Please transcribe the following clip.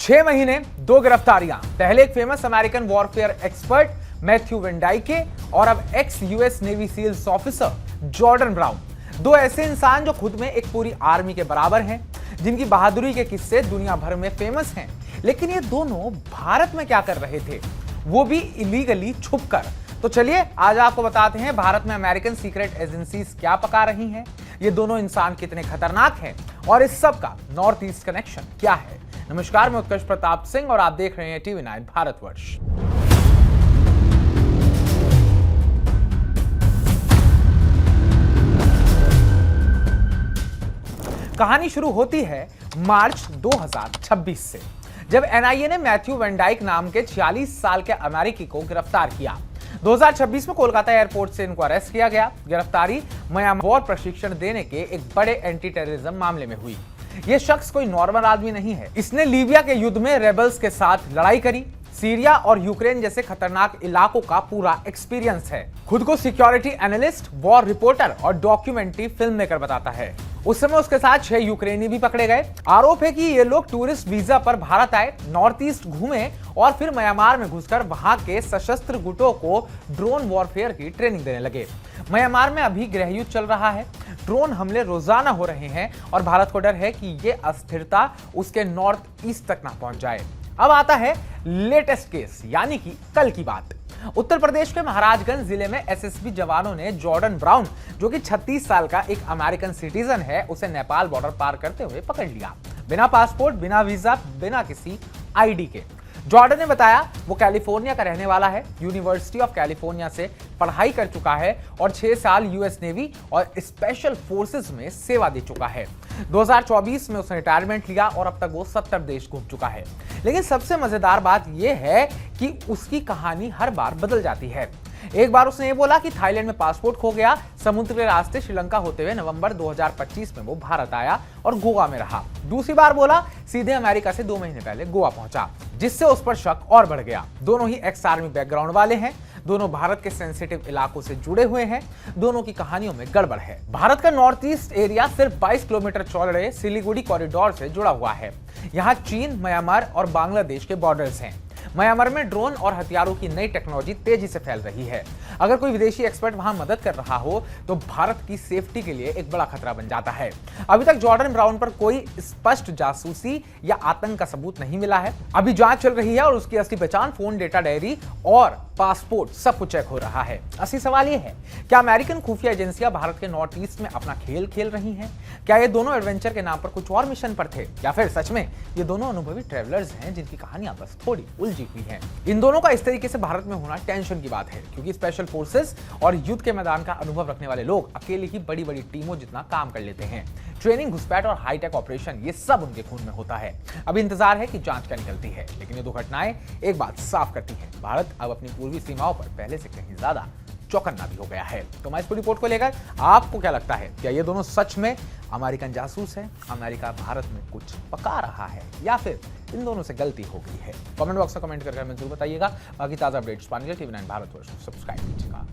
6 महीने 2 गिरफ्तारियां, पहले एक famous American warfare expert Matthew VanDyke और अब ex US navy SEALs officer Jordan Brown. दो ऐसे इंसान जो खुद में एक पूरी आर्मी के बराबर हैं, जिनकी बहादुरी के किस्से दुनिया भर में फेमस हैं। लेकिन ये दोनों भारत में क्या कर रहे थे, वो भी इलीगली छुपकर। तो चलिए आज आपको बताते हैं भारत में अमेरिकन सीक्रेट एजेंसीज क्या पका रही हैं, ये दोनों इंसान कितने खतरनाक हैं और इस सब का नॉर्थ ईस्ट कनेक्शन क्या है। नमस्कार, मैं उत्कर्ष प्रताप सिंह और आप देख रहे हैं TV9 भारतवर्ष। कहानी शुरू होती है मार्च 2026 से, जब एनआईए ने मैथ्यू वेंडाइक नाम के 46 साल के अमेरिकी को गिरफ्तार किया। 2026 में कोलकाता एयरपोर्ट से इनको अरेस्ट किया गया। गिरफ्तारी म्यांमार वॉर प्रशिक्षण देने के एक बड़े एंटी टेररिज्म मामले में हुई। यह शख्स कोई नॉर्मल आदमी नहीं है। इसने लीबिया के युद्ध में रेबल्स के साथ लड़ाई करी। सीरिया और यूक्रेन जैसे खतरनाक इलाकों का पूरा एक्सपीरियंस है। खुद को सिक्योरिटी एनालिस्ट, वॉर रिपोर्टर और डॉक्यूमेंट्री फिल्म मेकर बताता है। उस समय उसके साथ 6 यूक्रेनी भी पकड़े गए। आरोप है कि ये लोग टूरिस्ट वीजा पर भारत आए, नॉर्थ ईस्ट घूमे और फिर म्यांमार में घुसकर वहां के सशस्त्र गुटों को ड्रोन वॉरफेयर की ट्रेनिंग देने लगे। म्यांमार में अभी गृह युद्ध चल रहा है, ड्रोन हमले रोजाना हो रहे हैं और भारत को डर है कि ये अस्थिरता उसके नॉर्थ ईस्ट तक ना पहुंच जाए। अब आता है लेटेस्ट केस, यानी कि कल की बात। उत्तर प्रदेश के महाराजगंज जिले में एसएसबी जवानों ने जॉर्डन ब्राउन, जो कि 36 साल का एक अमेरिकन सिटीजन है, उसे नेपाल बॉर्डर पार करते हुए पकड़ लिया, बिना पासपोर्ट, बिना वीजा, बिना किसी आईडी के। जॉर्डन ने बताया वो कैलिफोर्निया का रहने वाला है, यूनिवर्सिटी ऑफ कैलिफोर्निया से पढ़ाई कर चुका है और 6 साल यूएस नेवी और स्पेशल फोर्सेस में सेवा दे चुका है। 2024 में उसने रिटायरमेंट लिया और अब तक वो 70 देश घूम चुका है। लेकिन सबसे मजेदार बात यह है कि उसकी कहानी हर बार बदल जाती है। एक बार उसने ये बोला कि थाईलैंड में पासपोर्ट खो गया, समुद्र के रास्ते श्रीलंका होते हुए नवंबर 2025 में वो भारत आया और गोवा में रहा। दूसरी बार बोला सीधे अमेरिका से 2 महीने पहले गोवा पहुंचा, जिससे उस पर शक और बढ़ गया। दोनों ही एक्स आर्मी बैकग्राउंड वाले हैं, दोनों भारत के सेंसिटिव इलाकों से जुड़े हुए हैं, दोनों की कहानियों में गड़बड़ है। भारत का नॉर्थ ईस्ट एरिया सिर्फ 22 किलोमीटर चौड़े सिलीगुड़ी कॉरिडोर से जुड़ा हुआ है। यहाँ चीन, म्यांमार और बांग्लादेश के बॉर्डर्स हैं। म्यांमार में ड्रोन और हथियारों की नई टेक्नोलॉजी तेजी से फैल रही है। अगर कोई विदेशी एक्सपर्ट वहां मदद कर रहा हो तो भारत की सेफ्टी के लिए एक बड़ा खतरा बन जाता है। अभी तक जॉर्डन ब्राउन पर कोई स्पष्ट जासूसी या आतंक का सबूत नहीं मिला है। अभी जांच चल रही है और उसकी असली पहचान, फोन डेटा, डायरी और पासपोर्ट सब कुछ चेक हो रहा है। असली सवाल यह है, क्या अमेरिकन खुफिया एजेंसियां भारत के नॉर्थ ईस्ट में अपना खेल खेल रही हैं? क्या ये दोनों एडवेंचर के नाम पर कुछ और मिशन पर थे, या फिर सच में ये दोनों अनुभवी ट्रैवलर्स हैं जिनकी कहानियां बस थोड़ी उलझी हुई हैं? इन दोनों का इस तरीके से भारत में होना टेंशन की बात है, क्योंकि स्पेशल फोर्सेस और युद्ध के मैदान का अनुभव रखने वाले लोग अकेले ही बड़ी बड़ी टीमों जितना काम कर लेते हैं। ट्रेनिंग, घुसपैठ और हाईटेक ऑपरेशन, ये सब उनके खून में होता है। अब इंतजार है कि जांच क्या निकलती है, लेकिन ये दो घटनाएं एक बात साफ करती है, भारत अब अपनी पूर्वी सीमाओं पर पहले से कहीं ज्यादा चौकन्ना भी हो गया है। तो मैं इस पूरी रिपोर्ट को लेकर आपको क्या लगता है, क्या ये दोनों सच में अमेरिकन जासूस हैं, अमेरिका भारत में कुछ पका रहा है, या फिर इन दोनों से गलती हो गई है? कमेंट बॉक्स में कमेंट करके हमें जरूर बताइएगा। बाकी ताजा अपडेट्स पाने के लिए TV9 भारतवर्ष सब्सक्राइब कीजिएगा।